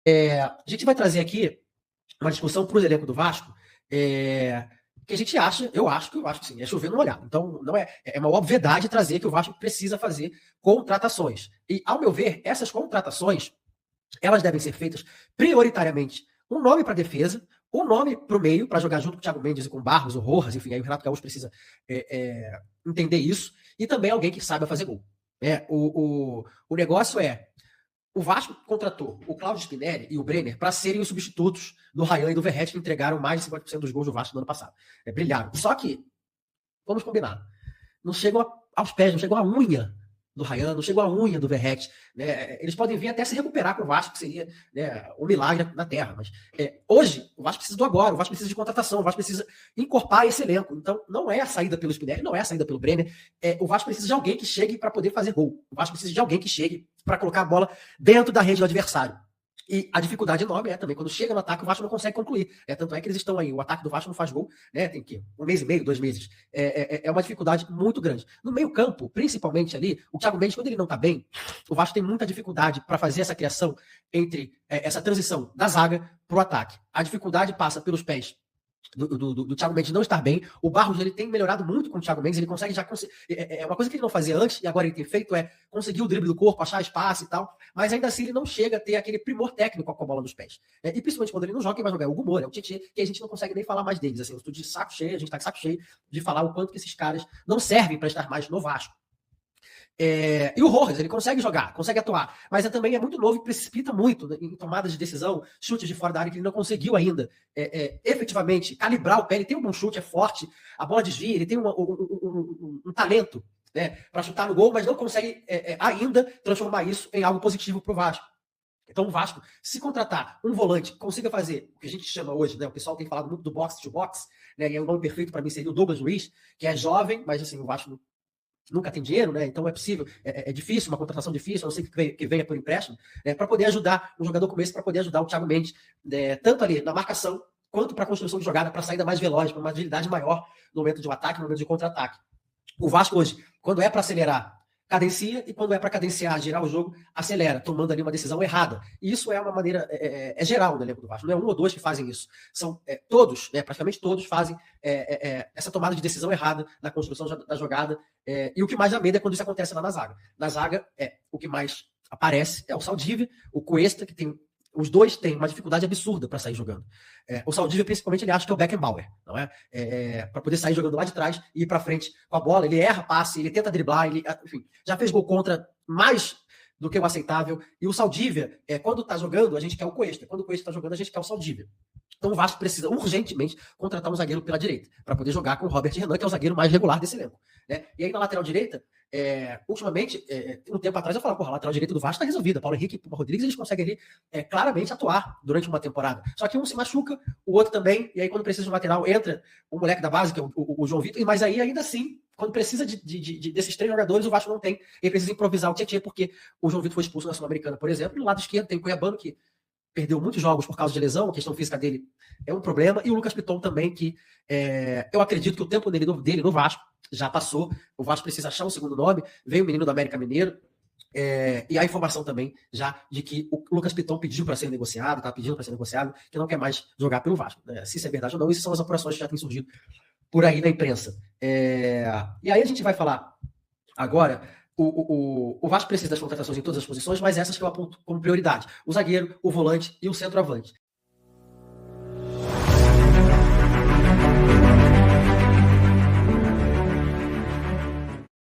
A gente vai trazer aqui uma discussão para o elenco do Vasco, que a gente acha, eu acho que sim, é chover no molhado. Então, não é uma obviedade trazer que o Vasco precisa fazer contratações. E, ao meu ver, essas contratações, elas devem ser feitas prioritariamente um nome para defesa, um nome para o meio, para jogar junto com o Thiago Mendes e com o Barros, o Rojas, enfim, aí o Renato Gaúcho precisa entender isso, e também alguém que saiba fazer gol. O negócio o Vasco contratou o Claudio Spinelli e o Brenner para serem os substitutos do Ryan e do Verratti, que entregaram mais de 50% dos gols do Vasco no ano passado. Brilharam. Só que, vamos combinar, não chegam aos pés, não chegou a unha do Ryan, não chegou a unha do Verratti. Né? Eles podem vir até se recuperar com o Vasco, que seria, né, um milagre na terra. Mas hoje, o Vasco precisa do agora, o Vasco precisa de contratação, o Vasco precisa encorpar esse elenco. Então, não é a saída pelo Spinelli, não é a saída pelo Brenner. O Vasco precisa de alguém que chegue para poder fazer gol. O Vasco precisa de alguém que chegue para colocar a bola dentro da rede do adversário. E a dificuldade enorme também, quando chega no ataque, o Vasco não consegue concluir. Tanto é que eles estão aí, o ataque do Vasco não faz gol, né? Tem que 1 mês e meio, 2 meses. É uma dificuldade muito grande. No meio campo, principalmente ali, o Thiago Mendes, quando ele não está bem, o Vasco tem muita dificuldade para fazer essa criação entre essa transição da zaga para o ataque. A dificuldade passa pelos pés do Thiago Mendes não estar bem. O Barros, ele tem melhorado muito com o Thiago Mendes, ele consegue uma coisa que ele não fazia antes e agora ele tem feito conseguir o drible do corpo, achar espaço e tal, mas ainda assim ele não chega a ter aquele primor técnico com a bola nos pés. E principalmente quando ele não joga, quem vai jogar é o Hugo Moura, é o Tietê, que a gente não consegue nem falar mais deles. Assim, eu estou de saco cheio, a gente está de saco cheio de falar o quanto que esses caras não servem para estar mais no Vasco. E o Rojas, ele consegue jogar, consegue atuar, mas também é muito novo e precipita muito, né, em tomadas de decisão, chutes de fora da área que ele não conseguiu ainda efetivamente calibrar o pé. Ele tem um bom chute, é forte, a bola desvia, ele tem um talento, né, para chutar no gol, mas não consegue ainda transformar isso em algo positivo para o Vasco. Então o Vasco, se contratar um volante que consiga fazer o que a gente chama hoje, né, o pessoal tem falado muito do box to box, né, e o nome perfeito para mim seria o Douglas Luiz, que é jovem, mas assim, o Vasco nunca tem dinheiro, né? Então é possível, é difícil, uma contratação difícil, a não ser que venha por empréstimo, né? Para poder ajudar um jogador como esse, para poder ajudar o Thiago Mendes, tanto ali na marcação, quanto para a construção de jogada, para saída mais veloz, para uma agilidade maior no momento de um ataque, no momento de contra-ataque. O Vasco hoje, quando é para acelerar, cadencia, e quando é para cadenciar, girar o jogo, acelera, tomando ali uma decisão errada. E isso é uma maneira geral no elenco do Vasco, não é um ou dois que fazem isso. São todos, né, praticamente todos fazem essa tomada de decisão errada na construção da jogada. E o que mais dá medo é quando isso acontece lá na zaga. Na zaga, o que mais aparece é o Saldívia, o Cuesta, que tem. Os dois têm uma dificuldade absurda para sair jogando. O Saldívia, principalmente, ele acha que é o Beckenbauer, não é? Para poder sair jogando lá de trás e ir para frente com a bola. Ele erra passe, ele tenta driblar, enfim, já fez gol contra mais do que o aceitável. E o Saldívia, quando está jogando, a gente quer o Cuesta. Quando o Cuesta está jogando, a gente quer o Saldívia. Então o Vasco precisa urgentemente contratar um zagueiro pela direita, para poder jogar com o Robert Renan, que é o zagueiro mais regular desse elenco. Né? E aí na lateral direita, ultimamente, um tempo atrás eu falava, a lateral direita do Vasco está resolvida. Paulo Henrique e o Rodrigues, eles conseguem ali claramente atuar durante uma temporada. Só que um se machuca, o outro também, e aí quando precisa de um lateral, entra o moleque da base, que é o João Vitor, mas aí ainda assim, quando precisa desses 3 jogadores, o Vasco não tem. Ele precisa improvisar o Tietê, porque o João Vitor foi expulso na Sul-Americana, por exemplo. No lado esquerdo tem o Cuiabano, que perdeu muitos jogos por causa de lesão, a questão física dele é um problema, e o Lucas Piton também, que eu acredito que o tempo dele no Vasco já passou. O Vasco precisa achar um segundo nome. Veio o menino do América Mineiro, e a informação também já de que o Lucas Piton pediu para ser negociado, está pedindo para ser negociado, que não quer mais jogar pelo Vasco. Se isso é verdade ou não, isso são as apurações que já têm surgido por aí na imprensa. E aí a gente vai falar agora. O Vasco precisa das contratações em todas as posições, mas essas que eu aponto como prioridade: o zagueiro, o volante e o centroavante.